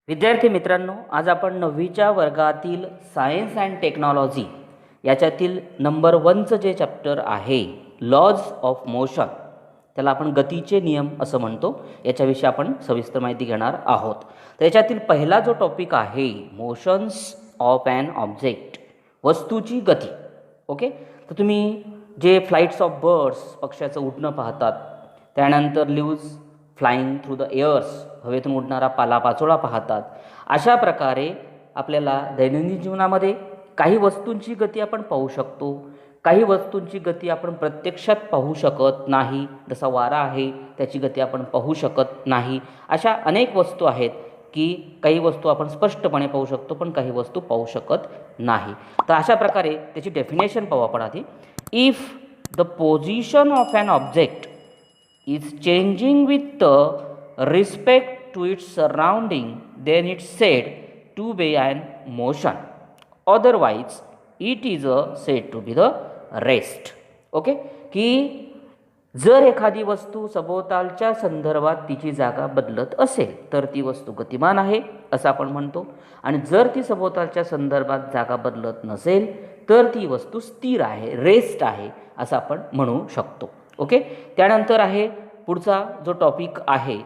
विद्यार्थी मित्रांनो, आज आपण 9वीच्या वर्गातील सायन्स अँड टेक्नॉलॉजी याच्यातील नंबर 1चं जे चॅप्टर आहे लॉज ऑफ मोशन, त्याला आपण गतीचे नियम असं म्हणतो, याच्याविषयी आपण सविस्तर माहिती घेणार आहोत. तर याच्यातील पहिला जो टॉपिक आहे मोशन्स ऑफ ॲन ऑब्जेक्ट, वस्तूची गती. ओके, तर तुम्ही जे फ्लाइट्स ऑफ बर्ड्स, पक्ष्याचं उडणं पाहतात, त्यानंतर leaves flying through the airs, हवेतून उडणारा पालापाचोळा पाहतात. अशा प्रकारे आपल्याला दैनंदिन जीवनामध्ये काही वस्तूंची गती आपण पाहू शकतो, काही वस्तूंची गती आपण प्रत्यक्षात पाहू शकत नाही. जसा वारा आहे त्याची गती आपण पाहू शकत नाही. अशा अनेक वस्तू आहेत की काही वस्तू आपण स्पष्टपणे पाहू शकतो, पण काही वस्तू पाहू शकत नाही. तर अशा प्रकारे त्याची डेफिनेशन पाहू आपण आधी. If the position of an object is changing with the respect to its surrounding, then it's said to be an motion. Otherwise, it is said to be the rest. Okay, की जर एखादी वस्तू सभोवतालच्या संदर्भात तिची जागा बदलत असेल तर ती वस्तू गतिमान आहे असं आपण म्हणतो, आणि जर ती सभोवतालच्या संदर्भात जागा बदलत नसेल तर ती वस्तू स्थिर आहे, रेस्ट आहे असं आपण म्हणू शकतो. ओके, त्यानंतर आहे पुढचा जो टॉपिक आहे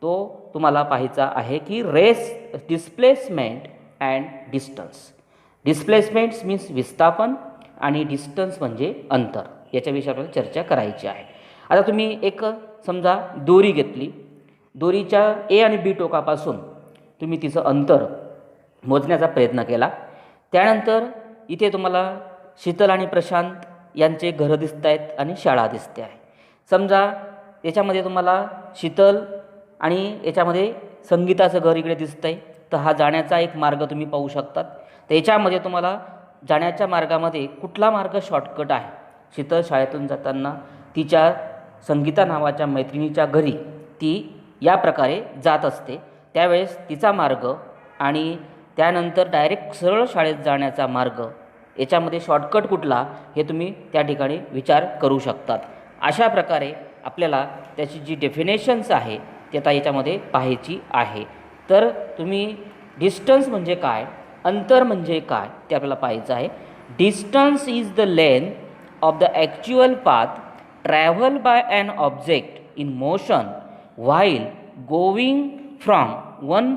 तो तुम्हाला पाहायचा आहे की rest, displacement and distance. Displacements means विस्थापन आणि डिस्टन्स म्हणजे अंतर. याच्याविषयी आपल्याला चर्चा करायची आहे. आता तुम्ही एक समजा दोरी घेतली, दोरीच्या ए आणि बी टोकापासून तुम्ही तिचं अंतर मोजण्याचा प्रयत्न केला. त्यानंतर इथे तुम्हाला शीतल आणि प्रशांत यांचे घरं दिसत आहेत आणि शाळा दिसते आहे. समजा याच्यामध्ये तुम्हाला शीतल आणि याच्यामध्ये संगीताचं घर इकडे दिसतं आहे, तर हा जाण्याचा एक मार्ग तुम्ही पाहू शकतात. तर याच्यामध्ये तुम्हाला जाण्याच्या मार्गामध्ये कुठला मार्ग शॉर्टकट आहे. शीतल शाळेतून जाताना तिच्या संगीता नावाच्या मैत्रिणीच्या घरी ती या प्रकारे जात असते, त्यावेळेस तिचा मार्ग आणि त्यानंतर डायरेक्ट सरळ शाळेत जाण्याचा मार्ग, याच्यामध्ये शॉर्टकट कुठला हे तुम्ही त्या ठिकाणी विचार करू शकतात. अशा प्रकारे आपल्याला त्याची जी डेफिनेशन्स आहे ती आता याच्यामध्ये पाहायची आहे. तर तुम्ही डिस्टन्स म्हणजे काय, अंतर म्हणजे काय ते आपल्याला पाहायचं आहे. Distance is the length of the actual path travel by an object in motion while going from one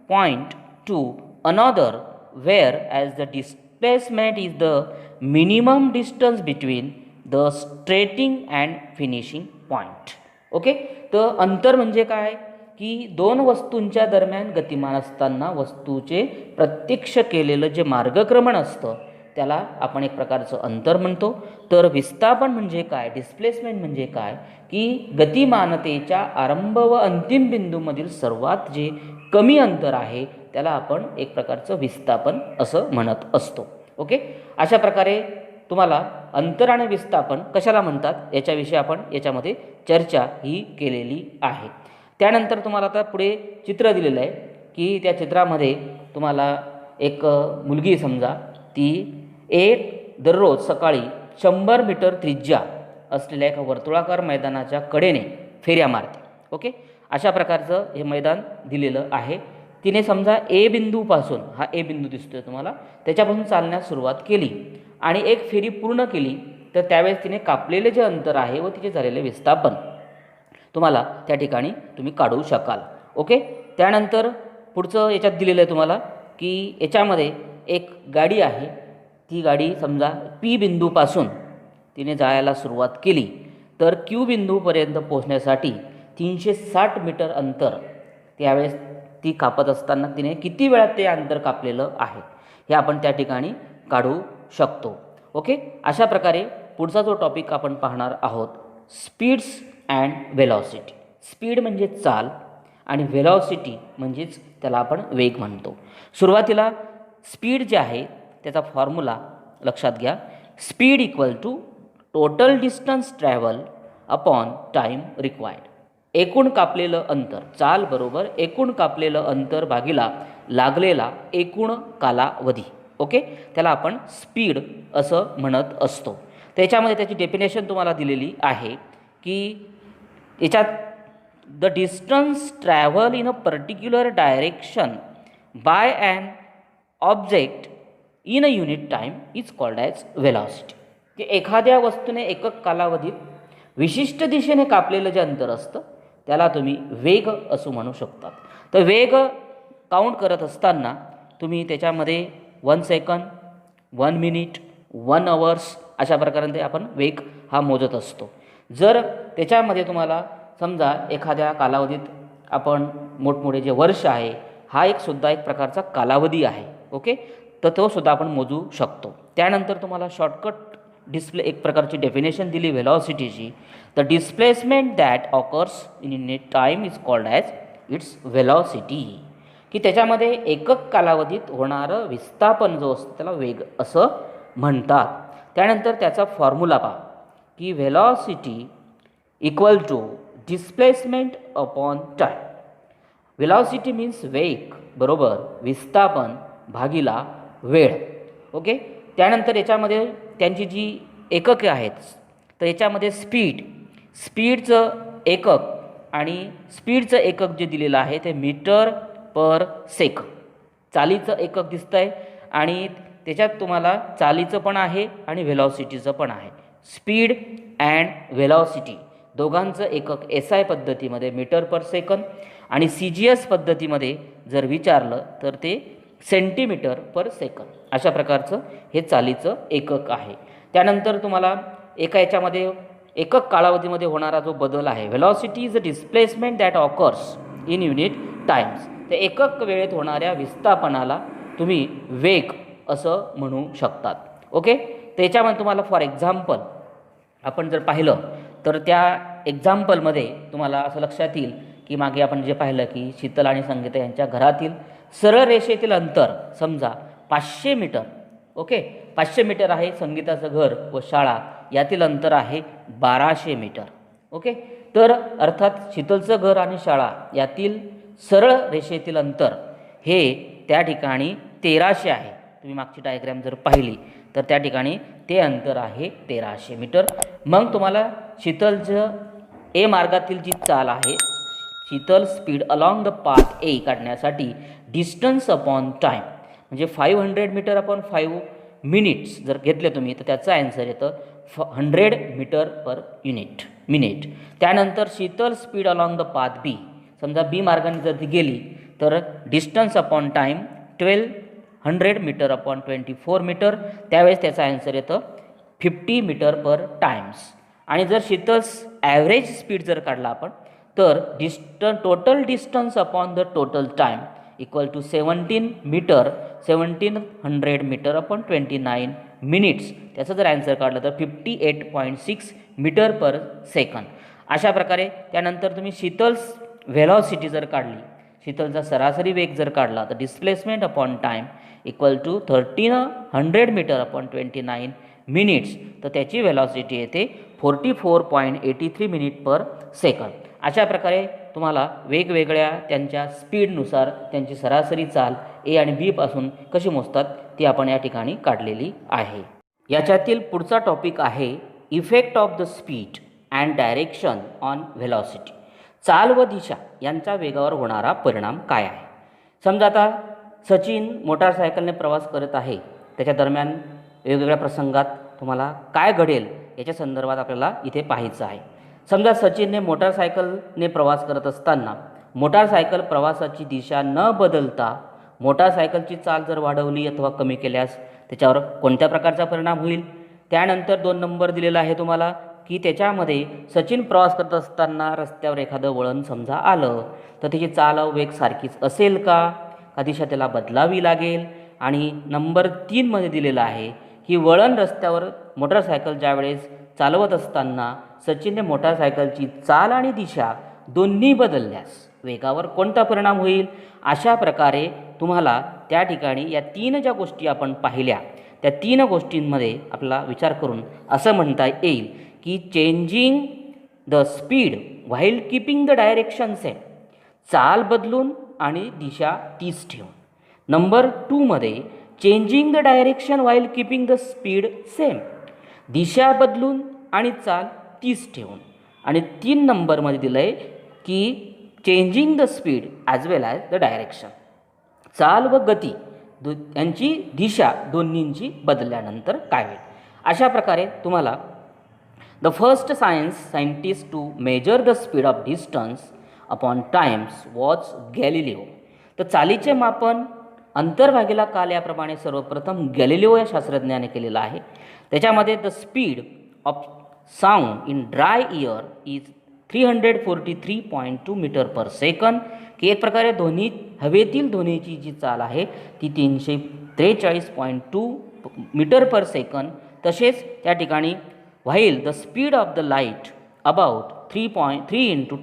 point to another, whereas the displacement is the minimum distance between the starting and finishing point. Okay, तर अंतर म्हणजे काय की दोन वस्तूंच्या दरम्यान गतिमान असताना वस्तूचे प्रत्यक्ष केलेलं जे मार्गक्रमण असतं त्याला आपण एक प्रकारचं अंतर म्हणतो. तर विस्थापन म्हणजे काय, डिस्प्लेसमेंट म्हणजे काय की गतिमानतेच्या आरंभ व अंतिम बिंदूमधील सर्वात जे कमी अंतर आहे त्याला आपण एक प्रकारचं विस्थापन असं म्हणत असतो. ओके, अशा प्रकारे तुम्हाला अंतर आणि विस्थापन कशाला म्हणतात याच्याविषयी आपण याच्यामध्ये चर्चा ही केलेली आहे. त्यानंतर तुम्हाला आता पुढे चित्र दिलेलं आहे की त्या चित्रामध्ये तुम्हाला एक मुलगी समजा ती दररोज सकाळी 100 मीटर त्रिज्या असलेल्या एका वर्तुळाकार मैदानाच्या कडेने फेऱ्या मारते. ओके, अशा प्रकारचं हे मैदान दिलेलं आहे. तिने समजा ए बिंदूपासून, हा ए बिंदू दिसतोय तुम्हाला, त्याच्यापासून चालण्यास सुरुवात केली आणि एक फेरी पूर्ण केली, तर त्यावेळेस तिने कापलेले जे अंतर आहे व तिचे झालेले विस्थापन तुम्हाला त्या ठिकाणी तुम्ही काढू शकाल. ओके, त्यानंतर पुढचं याच्यात दिलेलं आहे तुम्हाला की याच्यामध्ये एक गाडी आहे, ती गाडी समजा पी बिंदूपासून तिने जायला सुरुवात केली तर क्यू बिंदूपर्यंत पोहोचण्यासाठी 360 मीटर अंतर त्यावेळेस ती कापत असताना तिने किती वेळात ते अंतर कापलेलं आहे हे आपण त्या ठिकाणी काढू शकतो. ओके, अशा प्रकारे पुढचा जो टॉपिक आपण पाहणार आहोत स्पीड्स अँड व्हेलॉसिटी. स्पीड म्हणजे चाल आणि व्हेलॉसिटी म्हणजेच त्याला आपण वेग म्हणतो. सुरुवातीला स्पीड जे आहे त्याचा फॉर्म्युला लक्षात घ्या. Speed equal to total distance travel upon time required. एकूण कापलेलं अंतर, चाल बरोबर एकूण कापलेलं अंतर भागिला लागलेला एकूण कालावधी. ओके, त्याला आपण स्पीड असं म्हणत असतो. त्याच्यामध्ये त्याची डेफिनेशन तुम्हाला दिलेली आहे की याच्यात the distance travel in a particular direction by an object in a unit time is called as velocity. की एखाद्या वस्तूने एकक कालावधीत विशिष्ट दिशेने कापलेलं जे अंतर असतं त्याला तुम्ही वेग असं म्हणू शकतात. तर वेग काउंट करत असताना तुम्ही त्याच्यामध्ये 1 सेकंद, 1 मिनिट, 1 अवर्स अशा प्रकारे आपण वेग हा मोजत असतो. जर त्याच्यामध्ये तुम्हाला समजा एखाद्या कालावधीत आपण मोठमोठे जे वर्ष आहे हा सुद्धा एक प्रकारचा कालावधी आहे. ओके, तर तो सुद्धा आपण मोजू शकतो. त्यानंतर तुम्हाला शॉर्टकट डिस्प्ले एक प्रकारची डेफिनेशन दिली व्हेलॉसिटीची. The displacement that occurs in unit time is called as its velocity. की त्याच्यामध्ये एकक कालावधीत होणारं विस्थापन जो असतं त्याला वेग असं म्हणतात. त्यानंतर त्याचा फॉर्म्युला पहा की velocity equal to displacement upon time. Velocity means वेग बरोबर विस्थापन भागिला वेळ. ओके, त्यानंतर याच्यामध्ये त्यांची जी एकके आहेत तर याच्यामध्ये स्पीडचं एकक आणि स्पीडचं एकक जे दिलेलं आहे ते मीटर पर सेकंद. चालीचं एकक दिसतं आहे आणि त्याच्यात तुम्हाला चालीचं पण आहे आणि व्हेलॉसिटीचं पण आहे. स्पीड अँड व्हेलॉसिटी दोघांचं एकक SI पद्धतीमध्ये मीटर पर सेकंद आणि CGS पद्धतीमध्ये जर विचारलं तर ते सेंटीमीटर पर सेकंद अशा प्रकारचं हे चालीचं एकक आहे. त्यानंतर तुम्हाला एका याच्यामध्ये एकक कालावधीमध्ये होणारा जो बदल आहे velocity is a displacement that occurs in unit Times. तर एकक वेळेत होणाऱ्या विस्थापनाला तुम्ही वेग असं म्हणू शकतात. ओके, त्याच्यामध्ये तुम्हाला फॉर एक्झाम्पल आपण जर पाहिलं तर त्या एक्झाम्पलमध्ये तुम्हाला असं लक्षात येईल की मागे आपण जे पाहिलं की शीतल आणि संगीता यांच्या घरातील सरळ रेषेतील अंतर समजा 500 मीटर. ओके, 500 मीटर आहे. संगीताचं घर व शाळा यातील अंतर आहे 1200 मीटर. ओके, तर अर्थात शीतलचं घर आणि शाळा यातील सरळ रेषेतील अंतर हे त्या ठिकाणी 1300 आहे. तुम्ही मागची डायग्रॅम जर पाहिली तर त्या ठिकाणी ते अंतर आहे 1300 मीटर. मग तुम्हाला शीतलचं ए मार्गातील जी चाल आहे Sheetal speed along the path ए काढण्यासाठी डिस्टन्स अपॉन टाईम म्हणजे 500 मीटर अपॉन 5 मिनिट्स जर घेतले तुम्ही तर त्याचं ॲन्सर येतं 100 मीटर पर मिनिट. त्यानंतर शीतल speed along the path B समजा बी मार्गाने जर ती गेली तर distance upon time 1200 metre upon 24 metre. त्यावेळेस त्याचा ॲन्सर येतं 50 मीटर पर टाईम्स. आणि जर शीतल्स ॲव्हरेज स्पीड जर काढला आपण तर total distance upon the total time equal to 1700 metre upon 29 minutes. त्याचं जर ॲन्सर काढलं तर 58.6 मीटर पर सेकंद. अशा प्रकारे त्यानंतर तुम्ही शीतल्स व्हेलॉसिटी जर काढली, शीतलचा सरासरी वेग जर काढला तर displacement upon time equal to 1300 metre upon 29 minutes. तर त्याची व्हेलॉसिटी येते 44.83 मिनिट पर सेकंद. अशा प्रकारे तुम्हाला वेगवेगळ्या त्यांच्या स्पीडनुसार त्यांची सरासरी चाल ए आणि बी पासून कशी मोजतात ती आपण या ठिकाणी काढलेली आहे. याच्यातील पुढचा टॉपिक आहे effect of the speed and direction on velocity. चाल व दिशा यांचा वेगावर होणारा परिणाम काय आहे. समजा आता सचिन मोटारसायकलने प्रवास करत आहे, त्याच्या दरम्यान वेगवेगळ्या प्रसंगात तुम्हाला काय घडेल याच्या संदर्भात आपल्याला इथे पाहायचं आहे. समजा सचिनने मोटारसायकलने प्रवास करत असताना मोटारसायकल प्रवासाची दिशा न बदलता मोटारसायकलची चाल जर वाढवली अथवा कमी केल्यास त्याच्यावर कोणत्या प्रकारचा परिणाम होईल. त्यानंतर 2 नंबर दिलेला आहे तुम्हाला की त्याच्यामध्ये सचिन प्रवास करत असताना रस्त्यावर एखादं वळण समजा आलं तर त्याची चाल वेग सारखीच असेल का दिशा त्याला बदलावी लागेल. आणि नंबर 3 मध्ये दिलेला आहे की वळण रस्त्यावर मोटारसायकल ज्यावेळेस चालवत असताना सचिनने मोटारसायकलची चाल आणि दिशा दोन्ही बदलल्यास वेगावर कोणता परिणाम होईल. अशा प्रकारे तुम्हाला त्या ठिकाणी या 3 ज्या गोष्टी आपण पाहिल्या त्या 3 गोष्टींमध्ये आपला विचार करून असं म्हणता येईल की changing the speed while keeping the direction same, चाल बदलून आणि दिशा तीच ठेवून. नंबर 2 मध्ये changing the direction while keeping the speed same, दिशा बदलून आणि चाल तीच ठेवून. आणि 3 नंबरमध्ये दिलं आहे की changing the speed as well as the direction, चाल व गती यांची दिशा दोन्हींची बदलल्यानंतर काय होईल. अशा प्रकारे तुम्हाला the first scientist to measure the speed of distance upon times was Galileo. तर चालीचे मापन अंतर भागिला काल याप्रमाणे सर्वप्रथम गॅलिलिओ या शास्त्रज्ञाने केलेलं आहे. त्याच्यामध्ये the speed of sound in dry air is 343.2 metre per second, की एक प्रकारे हवेतील ध्वनीची जी चाल आहे ती 343.2 मीटर पर सेकंद. तसेच त्या ठिकाणी while the speed of the light about 3 ×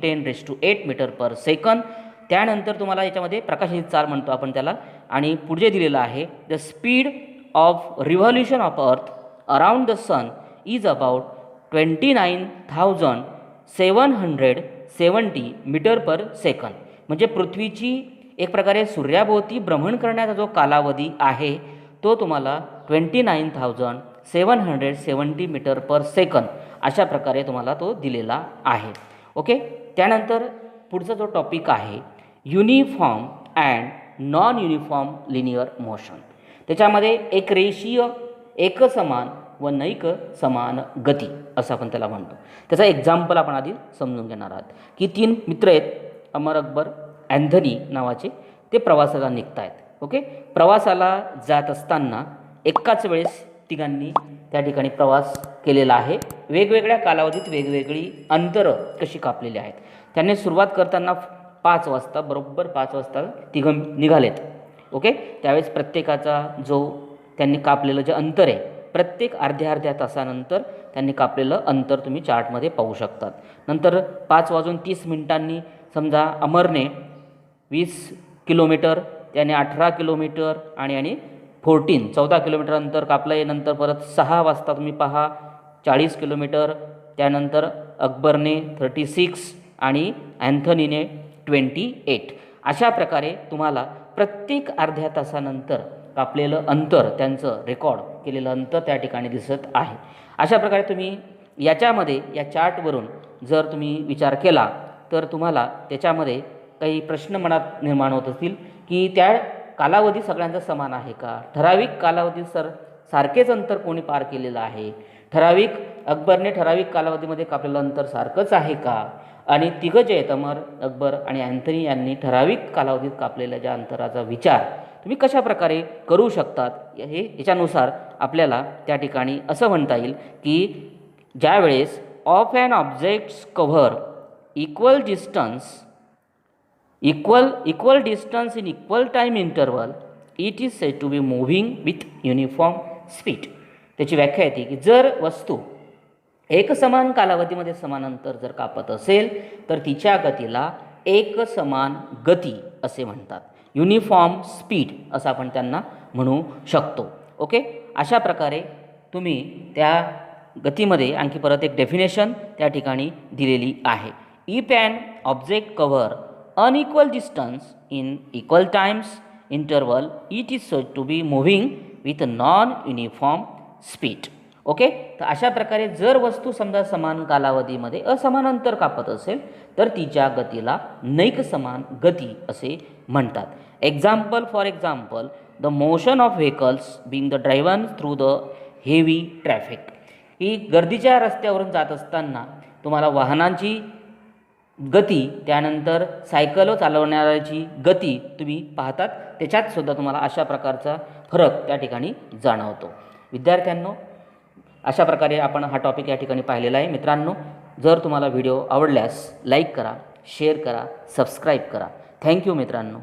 10⁸ metre per second. त्यानंतर तुम्हाला याच्यामध्ये प्रकाशाची चाल म्हणतो आपण त्याला. आणि पुढे दिलेलं आहे the speed of revolution of earth around the sun is about 29,770 metre per second. म्हणजे पृथ्वीची एक प्रकारे सूर्याभोवती भ्रमण करण्याचा जो कालावधी आहे तो तुम्हाला 29,770 मीटर पर सेकंद अशा प्रकारे तुम्हाला तो दिलेला आहे. ओके. त्यानंतर पुढचा जो टॉपिक आहे uniform and non uniform linear motion. त्याच्यामध्ये एक रेषीय, एकसमान व नैक समान गती असं आपण त्याला म्हणतो. त्याचा एक्झाम्पल आपण आधी समजून घेणार आहात की 3 मित्र आहेत, अमर, अकबर, अँथनी नावाचे. ते प्रवासाला निघत आहेत. ओके. प्रवासाला जात असताना एकाच वेळेस तिघांनी त्या ठिकाणी प्रवास केलेला आहे. वेगवेगळ्या कालावधीत वेगवेगळी अंतरं कशी कापलेली आहेत. त्यांनी सुरुवात करताना 5 वाजता, बरोबर 5 वाजता तिघं निघालेत. ओके. त्यावेळेस प्रत्येकाचा जो त्यांनी कापलेलं जे अंतर आहे प्रत्येक अर्ध्या तासानंतर त्यांनी कापलेलं अंतर तुम्ही चार्टमध्ये पाहू शकतात. नंतर 5:30 समजा अमरने 20 किलोमीटर, त्याने 18 किलोमीटर आणि 14 किलोमीटर अंतर कापलं आहे. नंतर परत 6 वाजता तुम्ही पहा 40 किलोमीटर. त्यानंतर अकबरने 36 आणि अँथनीने 28. अशा प्रकारे तुम्हाला प्रत्येक अर्ध्या तासानंतर कापलेलं अंतर, त्यांचं रेकॉर्ड केलेलं अंतर त्या ठिकाणी दिसत आहे. अशा प्रकारे तुम्ही याच्यामध्ये या चार्टवरून जर तुम्ही विचार केला तर तुम्हाला त्याच्यामध्ये काही प्रश्न मनात निर्माण होत असतील की त्या कालावधी सगळ्यांचा समान आहे का, ठराविक कालावधीत सारखेच अंतर कोणी पार केलेलं आहे, अकबरने ठराविक कालावधीमध्ये कापलेलं अंतर सारखंच आहे का, आणि तिघं जे आहेत अमर, अकबर आणि अँथनी यांनी ठराविक कालावधीत कापलेल्या ज्या अंतराचा विचार तुम्ही कशा प्रकारे करू शकतात याच्यानुसार आपल्याला त्या ठिकाणी असं म्हणता येईल की ज्यावेळेस of an objects cover equal distance in equal time interval it is said to be moving with uniform speed. त्याची व्याख्या येते की जर वस्तू एकसमान कालावधीमध्ये समान अंतर जर कापत असेल तर तिच्या गतीला एकसमान गती असे म्हणतात. युनिफॉर्म स्पीड असं आपण त्यांना म्हणू शकतो. ओके. अशा प्रकारे तुम्ही त्या गतीमध्ये आणखी परत एक डेफिनेशन त्या ठिकाणी दिलेली आहे. If an object cover unequal distance in equal times interval it is said to be moving with non-uniform speed. Okay. तर अशा प्रकारे जर वस्तू समजा समान कालावधीमध्ये असमान अंतर कापत असेल तर तिच्या गतीला नैक समान गती असे म्हणतात. For example the motion of vehicles being the driven through the heavy traffic. ही गर्दीच्या रस्त्यावरून जात असताना तुम्हाला वाहनांची गती, त्यानंतर सायकल चालवणाऱ्याची गती तुम्ही पाहतात. त्याच्यात सुद्धा तुम्हाला अशा प्रकारचा फरक त्या ठिकाणी जाणवतो. विद्यार्थ्यांनो, अशा प्रकारे आपण हा टॉपिक या ठिकाणी पाहिलेला आहे. मित्रांनो, जर तुम्हाला व्हिडिओ आवडल्यास लाईक करा, शेअर करा, सबस्क्राईब करा. थँक्यू मित्रांनो.